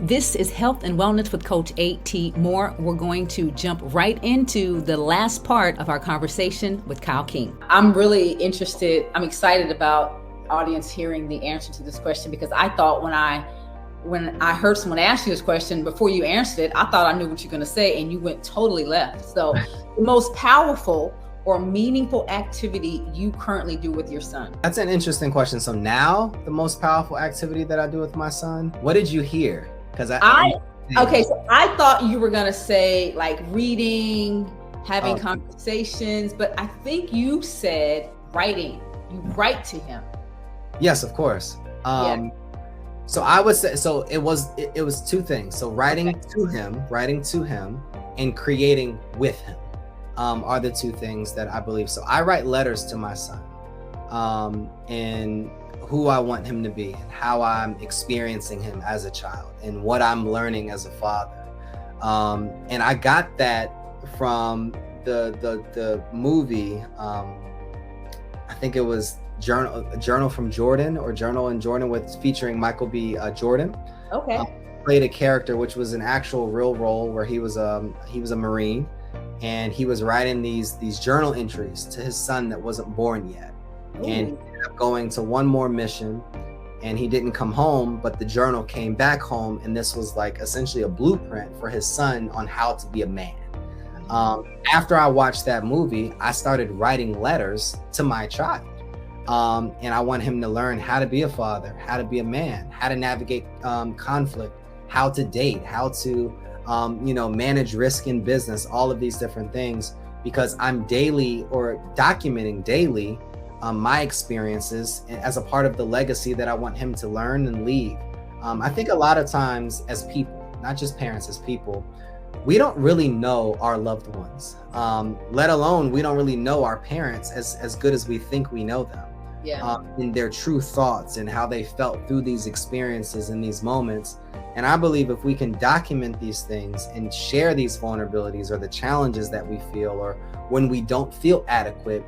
This is Health and Wellness with Coach A.T. Moore. We're going to jump right into the last part of our conversation with Kyle King. I'm really interested, I'm excited about audience hearing the answer to this question, because I thought when I heard someone ask you this question, before you answered it, I thought I knew what you're going to say, and you went totally left. So the most powerful or meaningful activity you currently do with your son? That's an interesting question. So now the most powerful activity that I do with my son, what did you hear? Because okay, so I thought you were going to say like reading, having conversations, but I think you said writing. You write to him. Yes, of course. So I would say, so it was two things. So writing to him and creating with him are the two things that I believe. So I write letters to my son and who I want him to be and how I'm experiencing him as a child and what I'm learning as a father. And I got that from the movie. I think it was Journal from Jordan, or Journal in Jordan, with featuring Michael B. Jordan. Okay. Played a character which was an actual real role where he was a Marine, and he was writing these journal entries to his son that wasn't born yet. Ooh. And he ended up going to one more mission, and he didn't come home, but the journal came back home, and this was like essentially a blueprint for his son on how to be a man. After I watched that movie, I started writing letters to my child. And I want him to learn how to be a father, how to be a man, how to navigate conflict, how to date, how to manage risk in business, all of these different things, because I'm documenting daily my experiences as a part of the legacy that I want him to learn and leave. I think a lot of times as people, not just parents, as people, we don't really know our loved ones, let alone we don't really know our parents as good as we think we know them. In their true thoughts and how they felt through these experiences and these moments. And I believe if we can document these things and share these vulnerabilities or the challenges that we feel, or when we don't feel adequate,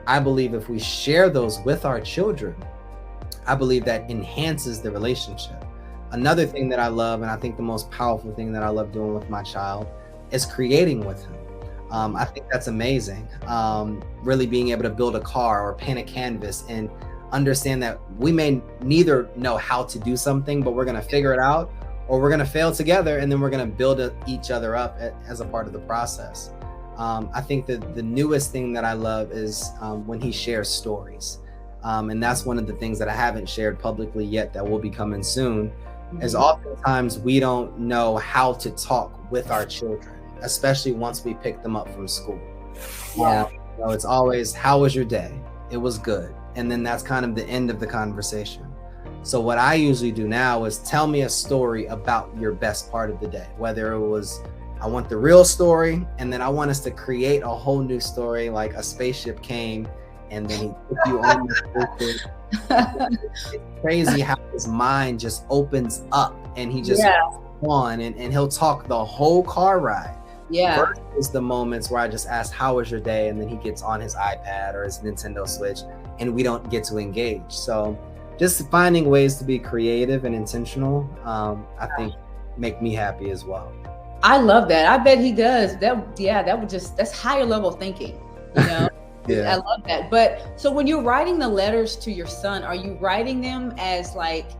I believe if we share those with our children, I believe that enhances the relationship. Another thing that I love, and I think the most powerful thing that I love doing with my child, is creating with him. I think that's amazing. Really being able to build a car or paint a canvas and understand that we may neither know how to do something, but we're going to figure it out, or we're going to fail together, and then we're going to build each other up as a part of the process. I think that the newest thing that I love is when he shares stories. And that's one of the things that I haven't shared publicly yet that will be coming soon, is oftentimes we don't know how to talk with our children, especially once we pick them up from school. It's always, how was your day? It was good. And then that's kind of the end of the conversation. So what I usually do now is tell me a story about your best part of the day, whether it was, I want the real story, and then I want us to create a whole new story, like a spaceship came and then he took you on the spaceship. It's crazy how his mind just opens up and he just on and he'll talk the whole car ride. Versus the moments where I just ask, how was your day? And then he gets on his iPad or his Nintendo Switch and we don't get to engage. So just finding ways to be creative and intentional, I think make me happy as well. I love that. I bet he does. That's higher level thinking, you know? I love that. But so when you're writing the letters to your son, are you writing them as like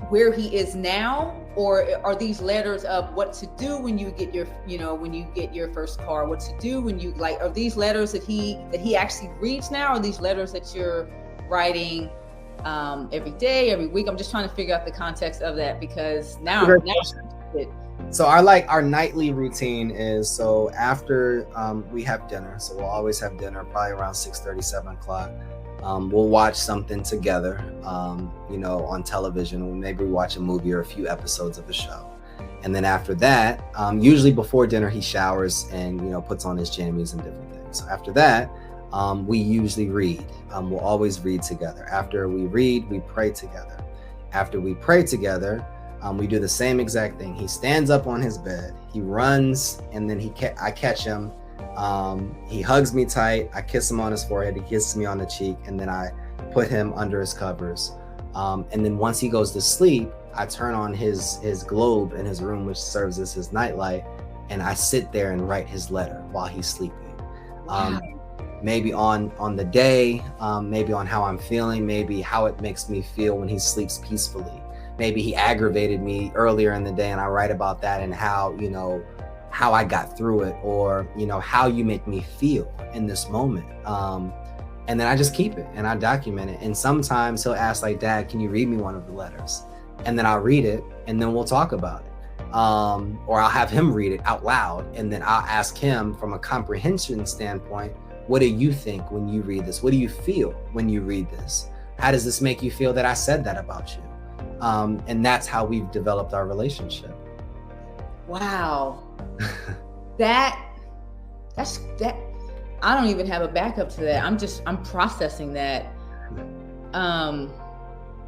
where he is now? Or are these letters of what to do when you get your first car, what to do when you are these letters that he actually reads now? Or are these letters that you're writing every day, every week? I'm just trying to figure out the context of that, because now so our nightly routine is, so after we have dinner, so we'll always have dinner probably around 6:30, 7 o'clock. We'll watch something together, on television. Maybe we watch a movie or a few episodes of a show. And then after that, usually before dinner, he showers and, puts on his jammies and different things. So after that, we usually read. We'll always read together. After we read, we pray together. After we pray together, we do the same exact thing. He stands up on his bed, he runs, and then I catch him. He hugs me tight. I kiss him on his forehead. He kisses me on the cheek, and then I put him under his covers. And then once he goes to sleep, I turn on his globe in his room, which serves as his nightlight, and I sit there and write his letter while he's sleeping. Wow. Maybe on the day, maybe on how I'm feeling, maybe how it makes me feel when he sleeps peacefully. Maybe he aggravated me earlier in the day, and I write about that and how, how I got through it, or, how you make me feel in this moment. And then I just keep it and I document it. And sometimes he'll ask, like, Dad, can you read me one of the letters? And then I'll read it, and then we'll talk about it. Or I'll have him read it out loud, and then I'll ask him from a comprehension standpoint, what do you think when you read this? What do you feel when you read this? How does this make you feel that I said that about you? And that's how we've developed our relationship. Wow. That's I don't even have a backup to that. I'm processing that.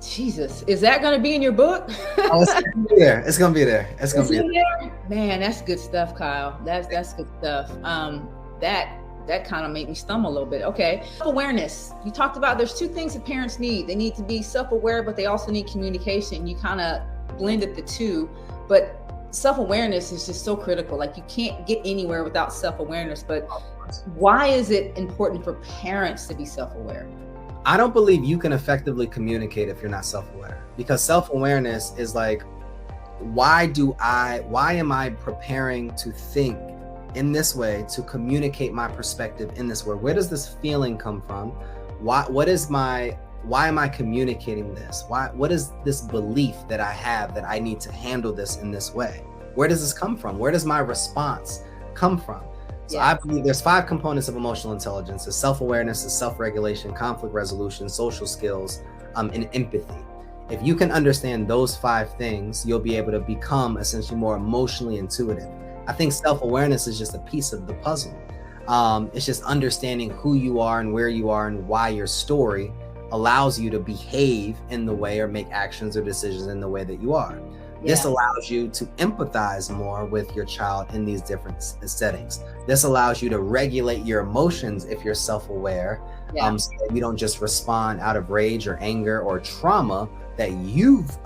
Jesus, is that going to be in your book? Oh, it's going to be there. It's going to be there. It's going to be there. Man, that's good stuff, Kyle. That's good stuff. That kind of made me stumble a little bit. Okay. Self-awareness. You talked about there's two things that parents need. They need to be self-aware, but they also need communication. You kind of blended the two, but self-awareness is just so critical. Like, you can't get anywhere without self-awareness. But why is it important for parents to be self-aware? I don't believe you can effectively communicate if you're not self-aware, because self-awareness is like, why am I preparing to think in this way, to communicate my perspective in this way? Where does this feeling come from? Why am I communicating this? What is this belief that I have that I need to handle this in this way? Where does this come from? Where does my response come from? So I believe there's 5 components of emotional intelligence: is self-awareness, is self-regulation, conflict resolution, social skills, and empathy. If you can understand those 5 things, you'll be able to become essentially more emotionally intuitive. I think self-awareness is just a piece of the puzzle. It's just understanding who you are and where you are and why your story allows you to behave in the way, or make actions or decisions in the way that you are. This allows you to empathize more with your child in these different settings. This allows you to regulate your emotions if you're self-aware, so that you don't just respond out of rage or anger or trauma that you've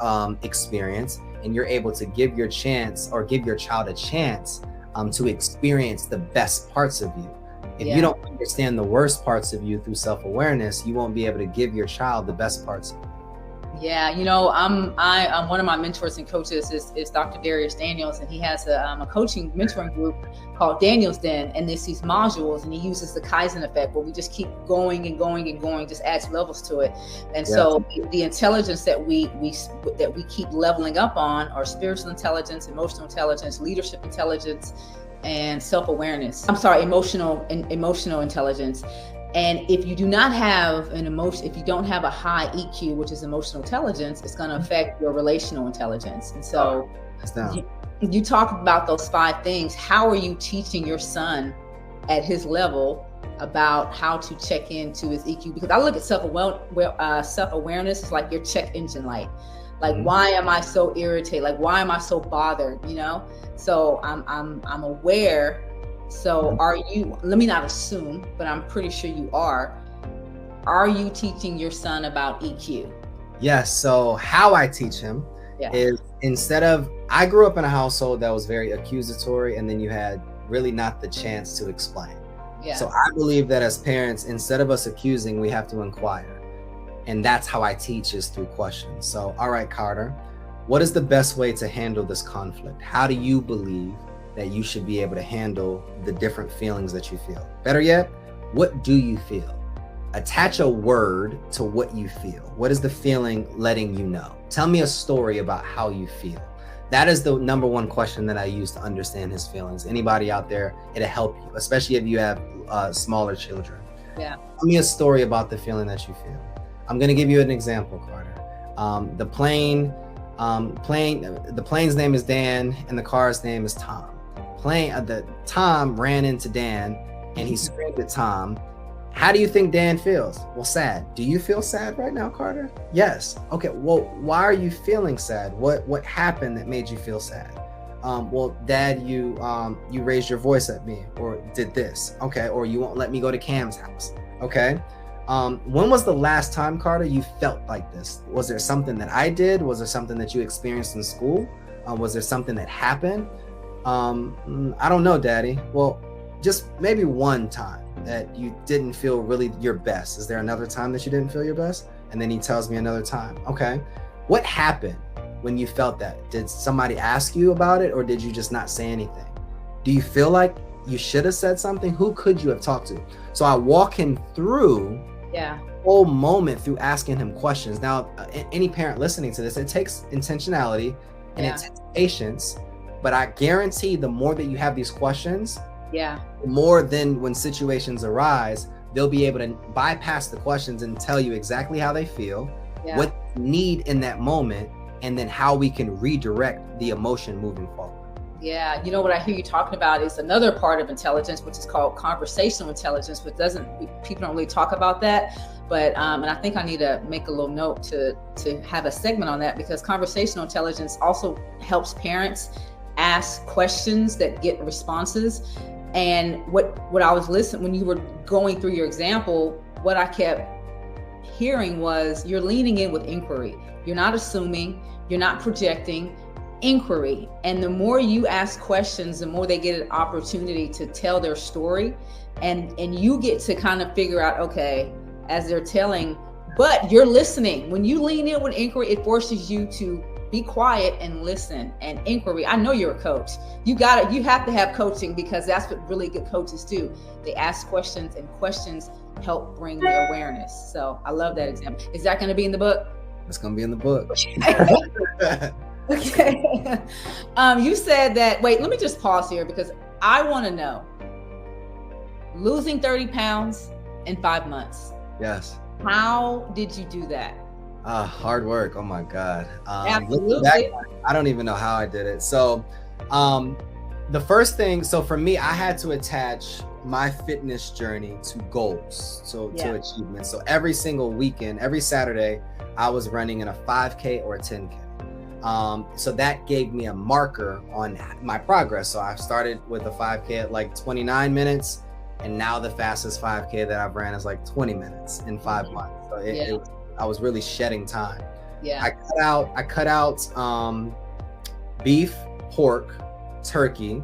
experienced, and you're able to give your child a chance to experience the best parts of you. If you don't understand the worst parts of you through self-awareness, you won't be able to give your child the best parts of you. Yeah, I'm one of my mentors and coaches is Dr. Darius Daniels, and he has a coaching mentoring group called Daniel's Den, and there's these modules, and he uses the Kaizen effect, where we just keep going and going and going, just adds levels to it. And so the intelligence that we keep leveling up on are spiritual intelligence, emotional intelligence, leadership intelligence, and self-awareness. Emotional intelligence. And if you do not have if you don't have a high EQ, which is emotional intelligence, it's going to affect your relational intelligence. And so you talk about those 5 things. How are you teaching your son at his level about how to check into his EQ? Because I look at self-awareness as like your check engine light. Like, why am I so irritated? Like, why am I so bothered? So I'm aware. So are you, let me not assume, but I'm pretty sure you are you teaching your son about EQ? Yes. So how I teach him is, I grew up in a household that was very accusatory, and then you had really not the chance to explain. So I believe that as parents, instead of us accusing, we have to inquire. And that's how I teach, is through questions. So, all right, Carter, what is the best way to handle this conflict? How do you believe that you should be able to handle the different feelings that you feel? Better yet, what do you feel? Attach a word to what you feel. What is the feeling letting you know? Tell me a story about how you feel. That is the number one question that I use to understand his feelings. Anybody out there, it'll help you, especially if you have smaller children. Tell me a story about the feeling that you feel. I'm going to give you an example, Carter. The plane's name is Dan, and the car's name is Tom. Tom ran into Dan, and he screamed at Tom. How do you think Dan feels? Well, sad. Do you feel sad right now, Carter? Yes. Okay. Well, why are you feeling sad? What happened that made you feel sad? Well, Dad, you raised your voice at me, or did this. Okay. Or you won't let me go to Cam's house. Okay. When was the last time, Carter, you felt like this? Was there something that I did? Was there something that you experienced in school? Was there something that happened? I don't know, Daddy. Well, just maybe one time that you didn't feel really your best. Is there another time that you didn't feel your best? And then he tells me another time. Okay. What happened when you felt that? Did somebody ask you about it, or did you just not say anything? Do you feel like you should have said something? Who could you have talked to? So I walk him through the whole moment through asking him questions. Now, any parent listening to this, it takes intentionality and it takes patience, but I guarantee the more that you have these questions, the more then when situations arise, they'll be able to bypass the questions and tell you exactly how they feel, what they need in that moment, and then how we can redirect the emotion moving forward. Yeah, you know what I hear you talking about is another part of intelligence, which is called conversational intelligence, but people don't really talk about that. But and I think I need to make a little note to have a segment on that, because conversational intelligence also helps parents ask questions that get responses. And what I was listening when you were going through your example, what I kept hearing was you're leaning in with inquiry. You're not assuming, you're not projecting. Inquiry. And the more you ask questions, the more they get an opportunity to tell their story, and you get to kind of figure out, okay, as they're telling, but you're listening. When you lean in with inquiry, it forces you to be quiet and listen. And inquiry, I know you're a coach. You have to have coaching, because that's what really good coaches do. They ask questions, and questions help bring the awareness. So I love that example. Is that going to be in the book? It's going to be in the book. Okay. You said that, wait, let me just pause here, because I want to know, losing 30 pounds in 5 months. Yes. How did you do that? Hard work. Oh my God. Absolutely. Back, I don't even know how I did it. So, the first thing, so for me, I had to attach my fitness journey to goals, to achievements. So every single weekend, every Saturday, I was running in a 5K or a 10K. So that gave me a marker on my progress. So I started with a 5K at like 29 minutes, and now the fastest 5K that I've ran is like 20 minutes in 5 months. So I was really shedding time. I cut out beef, pork, turkey.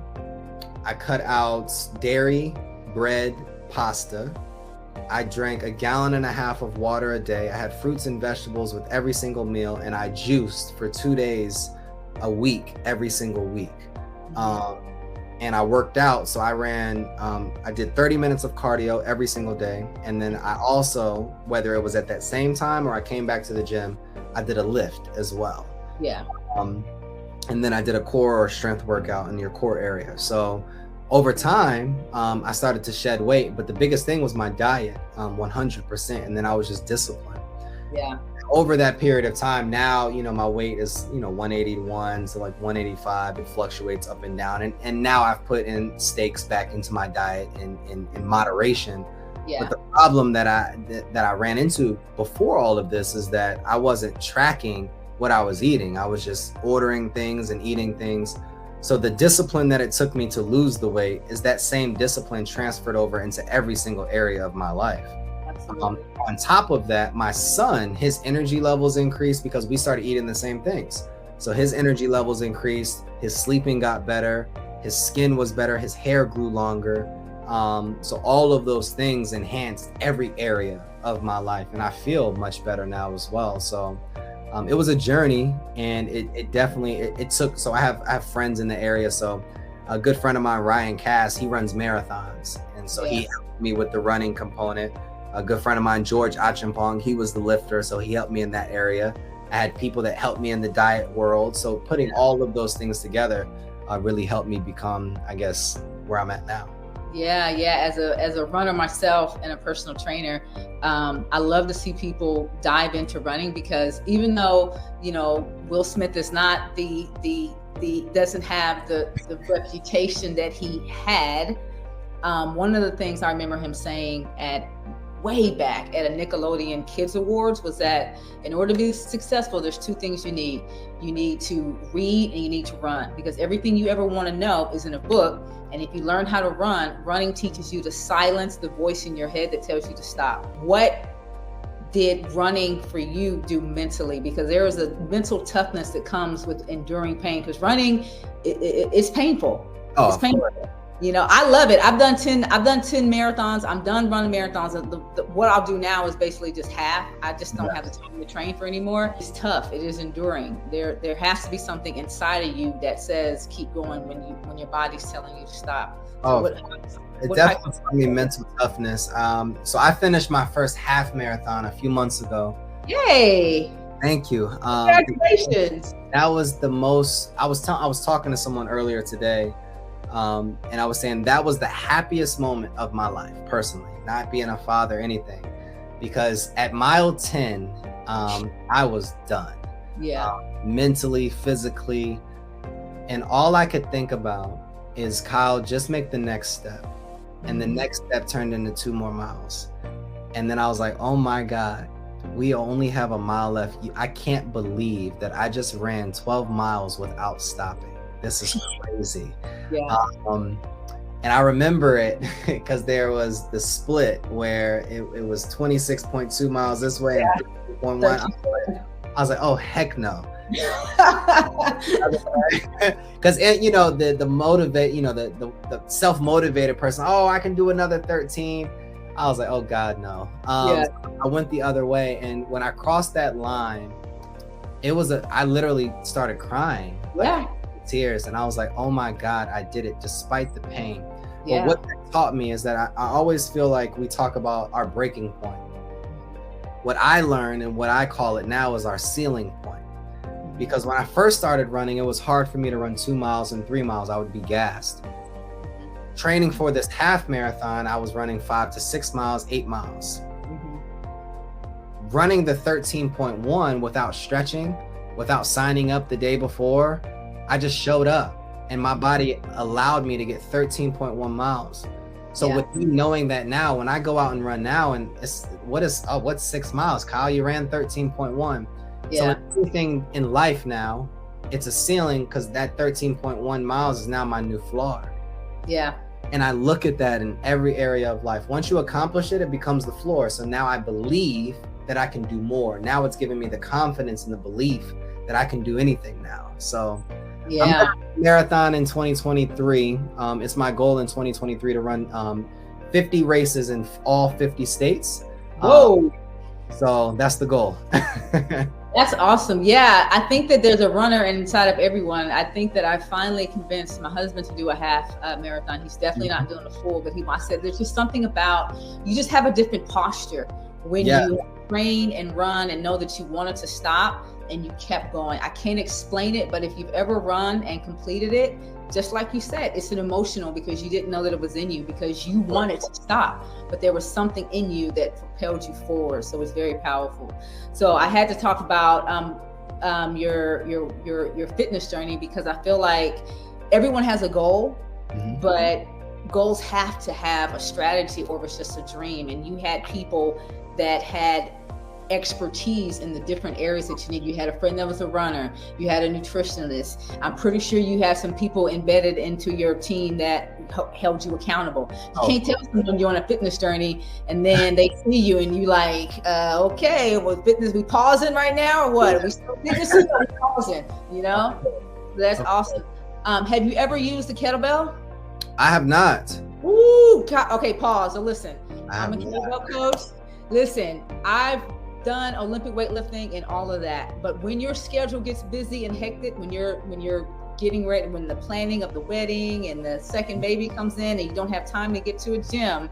I cut out dairy, bread, pasta. I drank 1.5 gallons of water a day. I had fruits and vegetables with every single meal, and I juiced for 2 days a week, every single week. And I worked out. So I ran, I did 30 minutes of cardio every single day. And then I also, whether it was at that same time or I came back to the gym, I did a lift as well. And then I did a core or strength workout in your core area. So over time, I started to shed weight, but the biggest thing was my diet, 100%. And then I was just disciplined. Over that period of time, now, my weight is, 181 to like 185. It fluctuates up and down. And now I've put in steaks back into my diet in moderation. But the problem that I ran into before all of this is that I wasn't tracking what I was eating. I was just ordering things and eating things. So the discipline that it took me to lose the weight is that same discipline transferred over into every single area of my life. On top of that, my son, his energy levels increased because we started eating the same things. So his energy levels increased, his sleeping got better, his skin was better, his hair grew longer. So all of those things enhanced every area of my life, and I feel much better now as well. So it was a journey, and it definitely took. So I have friends in the area. So a good friend of mine, Ryan Cass, he runs marathons, and so he helped me with the running component. A good friend of mine, George Achimpong, he was the lifter, so he helped me in that area. I had people that helped me in the diet world. So putting all of those things together really helped me become, I guess, where I'm at now. As a runner myself and a personal trainer, I love to see people dive into running, because even though, Will Smith is not doesn't have the reputation that he had, one of the things I remember him saying way back at a Nickelodeon Kids Awards was that in order to be successful, there's 2 things you need. You need to read and you need to run, because everything you ever want to know is in a book. And if you learn how to run, running teaches you to silence the voice in your head that tells you to stop. What did running for you do mentally? Because there is a mental toughness that comes with enduring pain, because running, it's painful. Oh, it's painful. You know, I love it. I've done 10 marathons. I'm done running marathons. What I'll do now is basically just half. I just don't have the time to train for anymore. It's tough. It is enduring. There has to be something inside of you that says keep going when your body's telling you to stop. So it definitely taught me mental toughness. So I finished my first half marathon a few months ago. Yay! Thank you. Congratulations. That was the most. I was talking to someone earlier today. And I was saying that was the happiest moment of my life, personally, not being a father or anything, because at mile 10, I was done. Yeah. Mentally, physically. And all I could think about is, Kyle, just make the next step. And the next step turned into 2 more miles. And then I was like, oh my God, we only have a mile left. I can't believe that I just ran 12 miles without stopping. This is crazy. Yeah. And I remember it because there was the split where it was 26.2 miles this way and 3.1. I was like, oh, heck no. Because you know, the self-motivated person, oh, I can do another 13. I was like, oh God, no. So I went the other way, and when I crossed that line, I literally started crying. Tears, and I was like, oh my God, I did it despite the pain. But what that taught me is that I always feel like we talk about our breaking point. What I learned, and what I call it now, is our ceiling point. Because when I first started running, it was hard for me to run 2 miles and 3 miles. I would be gassed. Training for this half marathon, I was running 5 to 6 miles, 8 miles. Running the 13.1 without stretching, without signing up the day before, I just showed up, and my body allowed me to get 13.1 miles. So with me knowing that now, when I go out and run now, and what's 6 miles? Kyle, you ran 13.1. So anything in life now, it's a ceiling, because that 13.1 miles is now my new floor. Yeah. And I look at that in every area of life. Once you accomplish it, it becomes the floor. So now I believe that I can do more. Now it's giving me the confidence and the belief that I can do anything now. So I'm going to marathon in 2023. It's my goal in 2023 to run 50 races in all 50 states. Whoa. So that's the goal. That's awesome. Yeah, I think that there's a runner inside of everyone. I think that I finally convinced my husband to do a half marathon. He's definitely not doing a full, but I said there's just something about, you just have a different posture when you train and run and know that you wanted to stop and you kept going. I can't explain it, but if you've ever run and completed it, just like you said, it's an emotional, because you didn't know that it was in you, because you wanted to stop, but there was something in you that propelled you forward. So it's very powerful. So I had to talk about your fitness journey, because I feel like everyone has a goal, but goals have to have a strategy, or it's just a dream. And you had people that had expertise in the different areas that you need. You had a friend that was a runner, you had a nutritionist. I'm pretty sure you have some people embedded into your team that held you accountable. You can't tell someone you're on a fitness journey and then they see you and you like, okay, well, fitness, we pausing right now or what? Are we still fitness or we pausing? You know? That's awesome. Have you ever used the kettlebell? I have not. Ooh, okay, pause. So listen, I'm a kettlebell coach. Listen, I've done Olympic weightlifting and all of that, but when your schedule gets busy and hectic, when you're getting ready, when the planning of the wedding and the second baby comes in and you don't have time to get to a gym,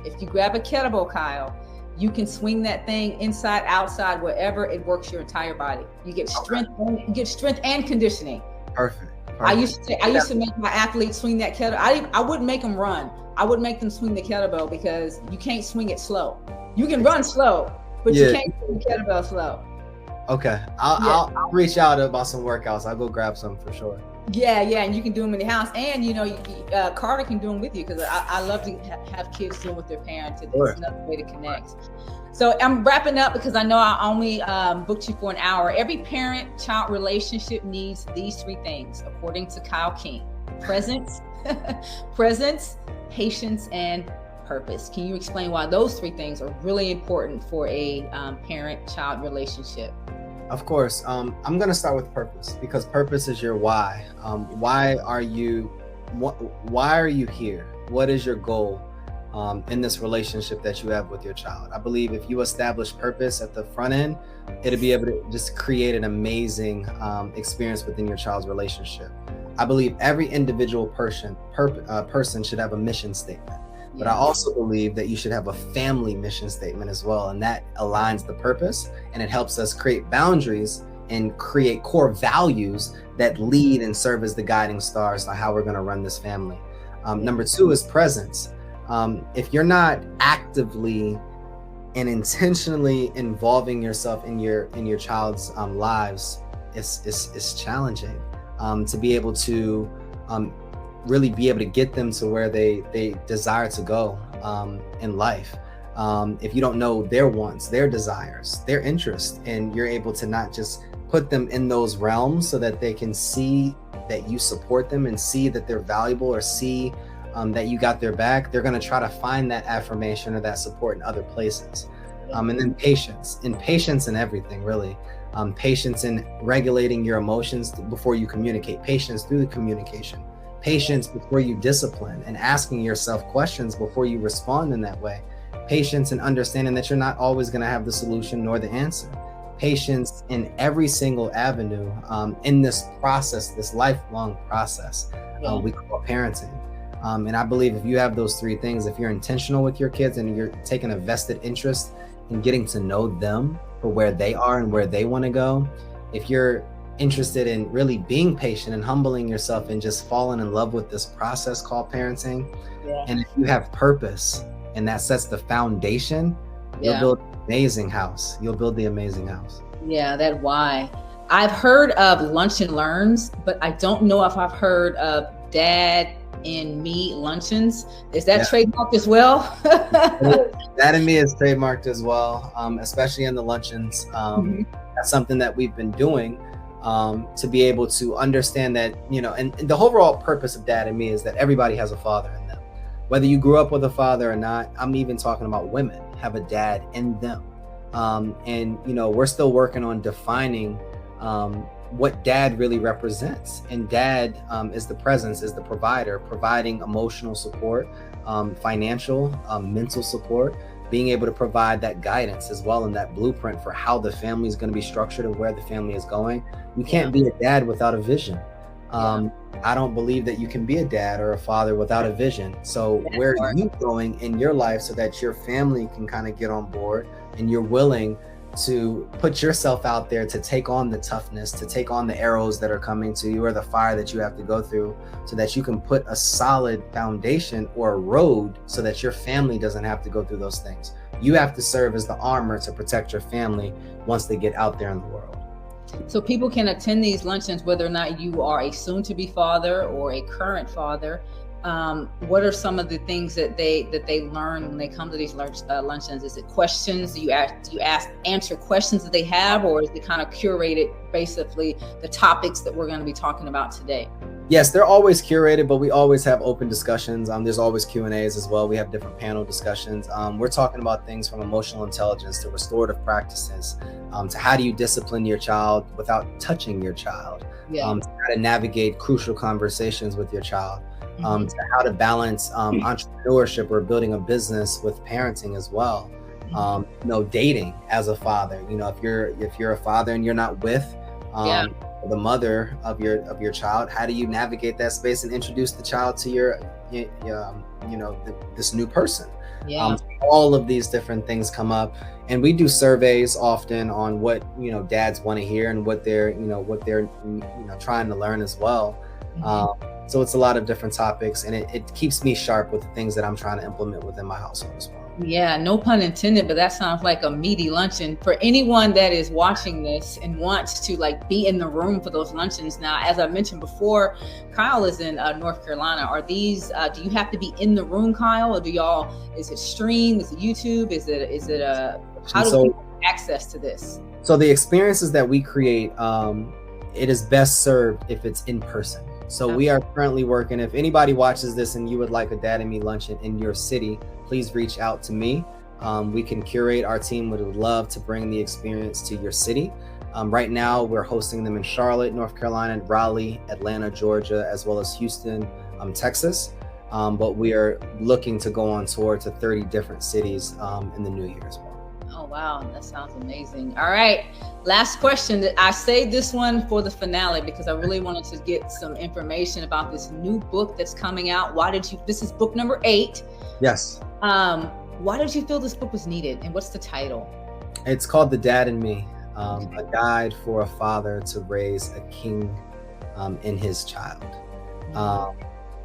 if you grab a kettlebell, Kyle, you can swing that thing inside, outside, wherever. It works your entire body. You get strength, and conditioning. Perfect. I used to make my athletes swing that kettle. I wouldn't make them run. I would make them swing the kettlebell, because you can't swing it slow. You can run slow, but you can't swing the kettlebell slow. Okay, I'll reach out about some workouts. I'll go grab some for sure. Yeah, and you can do them in the house, and you know, Carter can do them with you, because I love to have kids doing with their parents. It's another way to connect. So I'm wrapping up, because I know I only booked you for an hour. Every parent-child relationship needs these 3 things, according to Kyle King: presence, patience, and purpose. Can you explain why those three things are really important for a parent-child relationship? Of course. I'm going to start with purpose, because purpose is your why. Why are you here? What is your goal in this relationship that you have with your child? I believe if you establish purpose at the front end, it'll be able to just create an amazing experience within your child's relationship. I believe every individual person should have a mission statement. But I also believe that you should have a family mission statement as well. And that aligns the purpose, and it helps us create boundaries and create core values that lead and serve as the guiding stars on how we're going to run this family. Number two is presence. If you're not actively and intentionally involving yourself in your child's lives, it's challenging to be able to really be able to get them to where they desire to go in life. If you don't know their wants, their desires, their interests, and you're able to not just put them in those realms so that they can see that you support them and see that they're valuable, or see that you got their back, they're going to try to find that affirmation or that support in other places. And then patience in everything, really. Patience in regulating your emotions before you communicate, patience through the communication, patience before you discipline, and asking yourself questions before you respond in that way. Patience in understanding that you're not always going to have the solution nor the answer. Patience in every single avenue in this process, this lifelong process we call parenting. And I believe if you have those three things, if you're intentional with your kids and you're taking a vested interest in getting to know them for where they are and where they want to go, if you're interested in really being patient and humbling yourself and just falling in love with this process called parenting, and if you have purpose and that sets the foundation, you'll build an amazing house. You'll build the amazing house. Yeah, that why. I've heard of Lunch and Learns, but I don't know if I've heard of Dad in Me Luncheons. Is that trademarked as well? That in Me is trademarked as well, especially in the luncheons. That's something that we've been doing to be able to understand that, and the overall purpose of Dad and Me is that everybody has a father in them. Whether you grew up with a father or not, I'm even talking about women have a dad in them. And we're still working on defining what dad really represents. And dad is the presence, is the provider, providing emotional support, financial, mental support, being able to provide that guidance as well, and that blueprint for how the family is going to be structured and where the family is going. You can't be a dad without a vision. I don't believe that you can be a dad or a father without a vision. So where are you going in your life so that your family can kind of get on board and you're willing to put yourself out there to take on the toughness, to take on the arrows that are coming to you or the fire that you have to go through, so that you can put a solid foundation or a road so that your family doesn't have to go through those things. You have to serve as the armor to protect your family once they get out there in the world. So people can attend these luncheons whether or not you are a soon-to-be father or a current father. What are some of the things that they learn when they come to these luncheons? Is it questions? Do you answer questions that they have, or is it kind of curated basically the topics that we're going to be talking about today? Yes, they're always curated, but we always have open discussions. There's always Q&As as well. We have different panel discussions. We're talking about things from emotional intelligence to restorative practices, to how do you discipline your child without touching your child, to how to navigate crucial conversations with your child. To how to balance entrepreneurship or building a business with parenting as well. Dating as a father. If you're a father and you're not with the mother of your child, how do you navigate that space and introduce the child to this new person? All of these different things come up, and we do surveys often on what dads want to hear and what they're trying to learn as well. So it's a lot of different topics, and it keeps me sharp with the things that I'm trying to implement within my household as well. Yeah, no pun intended, but that sounds like a meaty luncheon for anyone that is watching this and wants to be in the room for those luncheons. Now, as I mentioned before, Kyle is in North Carolina. Are these, do you have to be in the room, Kyle, or is it streamed? Is it YouTube? How do people have access to this? So the experiences that we create, it is best served if it's in person. So we are currently working. If anybody watches this and you would like a Dad and Me luncheon in your city, please reach out to me. We can curate. Our team would love to bring the experience to your city. Right now, we're hosting them in Charlotte, North Carolina, Raleigh, Atlanta, Georgia, as well as Houston, Texas. But we are looking to go on tour to 30 different cities in the new year as well. Oh, wow. That sounds amazing. All right. Last question. I saved this one for the finale because I really wanted to get some information about this new book that's coming out. This is book number 8. Yes. Why did you feel this book was needed, and what's the title? It's called The Dad and Me, a guide for a father to raise a king in his child.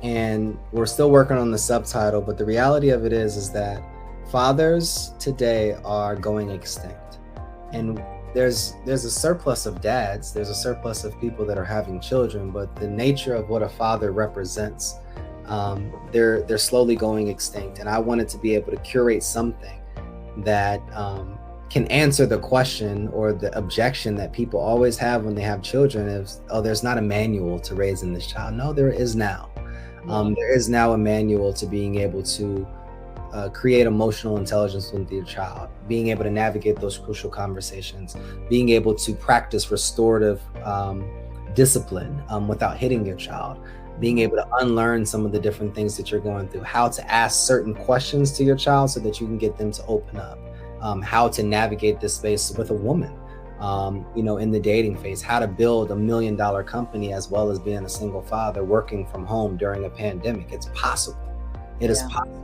And we're still working on the subtitle, but the reality of it is that fathers today are going extinct, and there's a surplus of dads, there's a surplus of people that are having children, but the nature of what a father represents, they're slowly going extinct. And I wanted to be able to curate something that can answer the question or the objection that people always have when they have children is, oh, there's not a manual to raising this child. No, there is now. There is now a manual to being able to create emotional intelligence with your child, being able to navigate those crucial conversations, being able to practice restorative discipline without hitting your child, being able to unlearn some of the different things that you're going through, how to ask certain questions to your child so that you can get them to open up, how to navigate this space with a woman, in the dating phase, how to build $1 million company as well as being a single father working from home during a pandemic. It's possible. It is possible.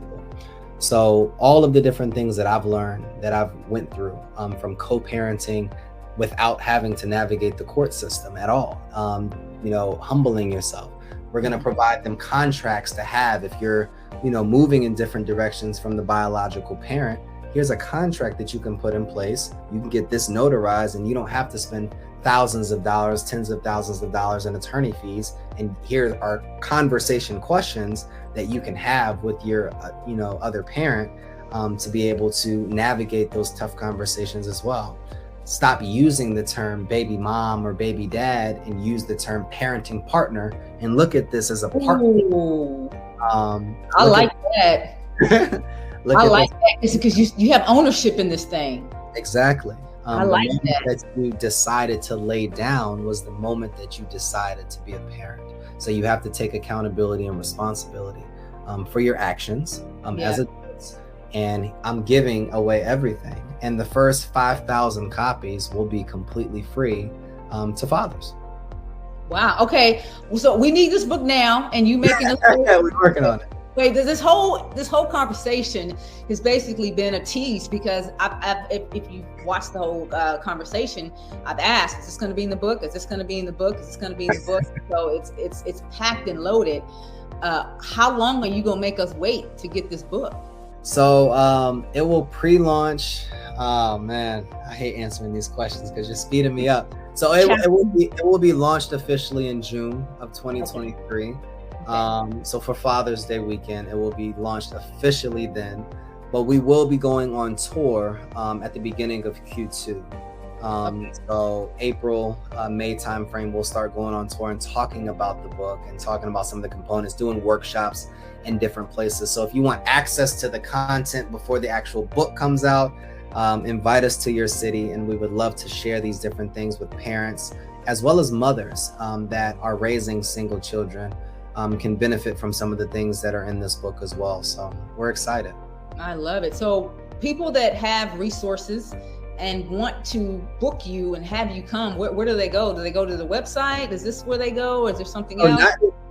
So all of the different things that I've learned, that I've went through, from co-parenting without having to navigate the court system at all, humbling yourself. We're going to provide them contracts to have if you're, moving in different directions from the biological parent. Here's a contract that you can put in place. You can get this notarized, and you don't have to spend thousands of dollars, tens of thousands of dollars in attorney fees. And here are conversation questions that you can have with your, other parent to be able to navigate those tough conversations as well. Stop using the term baby mom or baby dad and use the term parenting partner and look at this as a partner. I like that. I like that. It's because you have ownership in this thing. Exactly. I like that you decided to lay down was the moment that you decided to be a parent. So you have to take accountability and responsibility for your actions as adults. And I'm giving away everything. And the first 5,000 copies will be completely free to fathers. Wow. Okay. So we need this book now, and you making this book. Yeah, we're working on it. Wait, this whole conversation has basically been a tease because if you watch the whole conversation, I've asked, is this going to be in the book? Is this going to be in the book? Is this going to be in the book? So it's packed and loaded. How long are you going to make us wait to get this book? So it will pre-launch. Oh man, I hate answering these questions because you're speeding me up. So it will be launched officially in June of 2023. So for Father's Day weekend, it will be launched officially then, but we will be going on tour at the beginning of Q2. So April, May timeframe, we'll start going on tour and talking about the book and talking about some of the components, doing workshops in different places. So if you want access to the content before the actual book comes out, invite us to your city, and we would love to share these different things with parents as well as mothers that are raising single children. Can benefit from some of the things that are in this book as well. So we're excited. I love it. So people that have resources and want to book you and have you come, where do they go? Do they go to the website? Is this where they go? Or is there something else?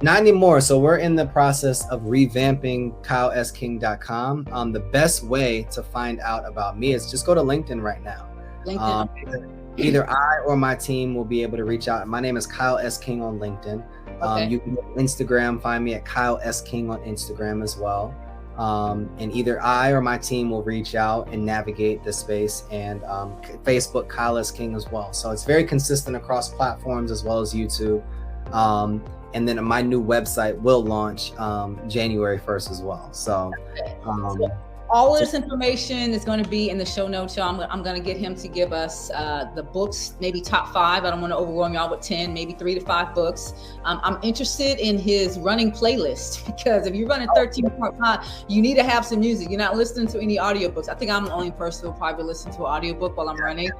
Not anymore. So we're in the process of revamping kylesking.com. The best way to find out about me is just go to LinkedIn right now. LinkedIn. Either I or my team will be able to reach out. My name is Kyle S. King on LinkedIn. You can go to Instagram, find me at Kyle S. King on Instagram as well. And either I or my team will reach out and navigate the space, and Facebook, Kyle S. King as well. So it's very consistent across platforms as well as YouTube. And then my new website will launch January 1st as well. So all of this information is going to be in the show notes, y'all. I'm going to get him to give us the books, maybe top 5. I don't want to overwhelm y'all with 10, maybe 3 to 5 books. I'm interested in his running playlist, because if you're running 13.5, you need to have some music. You're not listening to any audiobooks. I think I'm the only person who probably listen to an audiobook while I'm running.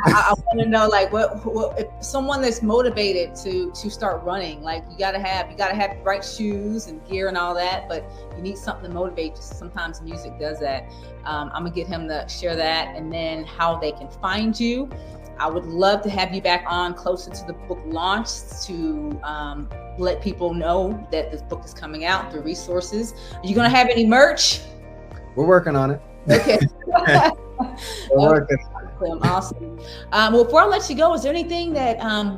I want to know, like, what if someone that's motivated to start running, like, you gotta have the right shoes and gear and all that, but you need something to motivate you. Sometimes music does that. I'm gonna get him to share that, and then how they can find you. I would love to have you back on closer to the book launch to let people know that this book is coming out, the resources. Are you gonna have any merch? We're working on it. Okay. We're working on it. Awesome. Well, before I let you go, is there anything that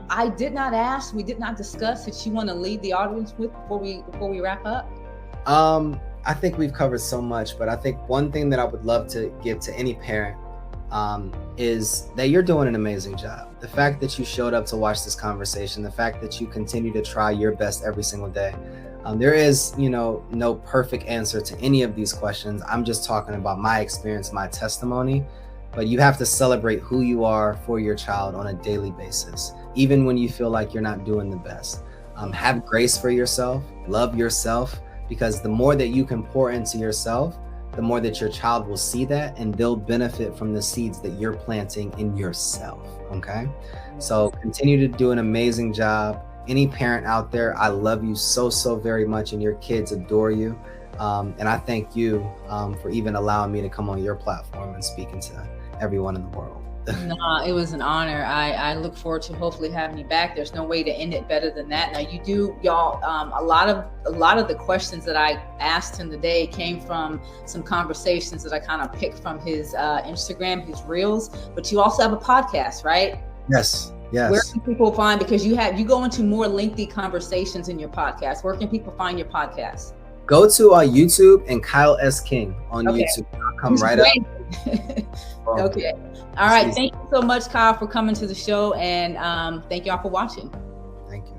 I did not ask, we did not discuss, that you want to leave the audience with before we wrap up? I think we've covered so much, but I think one thing that I would love to give to any parent is that you're doing an amazing job. The fact that you showed up to watch this conversation, the fact that you continue to try your best every single day. There is, no perfect answer to any of these questions. I'm just talking about my experience, my testimony. But you have to celebrate who you are for your child on a daily basis, even when you feel like you're not doing the best. Have grace for yourself, love yourself, because the more that you can pour into yourself, the more that your child will see that, and they'll benefit from the seeds that you're planting in yourself. Okay? So continue to do an amazing job. Any parent out there, I love you so, so very much, and your kids adore you. And I thank you for even allowing me to come on your platform and speaking to everyone in the world. No, it was an honor. I look forward to hopefully having you back. There's no way to end it better than that. Now, you do, y'all, a lot of the questions that I asked him today came from some conversations that I kind of picked from his Instagram, his reels. But you also have a podcast, right? Yes. Where can people find, because you go into more lengthy conversations in your podcast. Where can people find your podcast? Go to YouTube and Kyle S. King on YouTube. I'll come right up. Okay. All right. Thank you so much, Kyle, for coming to the show, and thank y'all for watching. Thank you.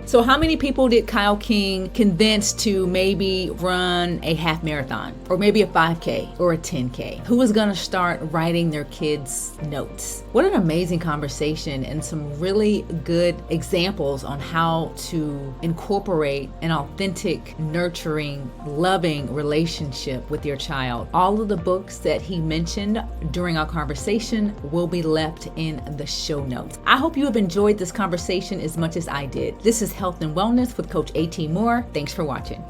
So how many people did Kyle King convince to maybe run a half marathon, or maybe a 5K or a 10K? Who is going to start writing their kids' notes? What an amazing conversation, and some really good examples on how to incorporate an authentic, nurturing, loving relationship with your child. All of the books that he mentioned during our conversation will be left in the show notes. I hope you have enjoyed this conversation as much as I did. This is Health and Wellness with Coach A.T. Moore. Thanks for watching.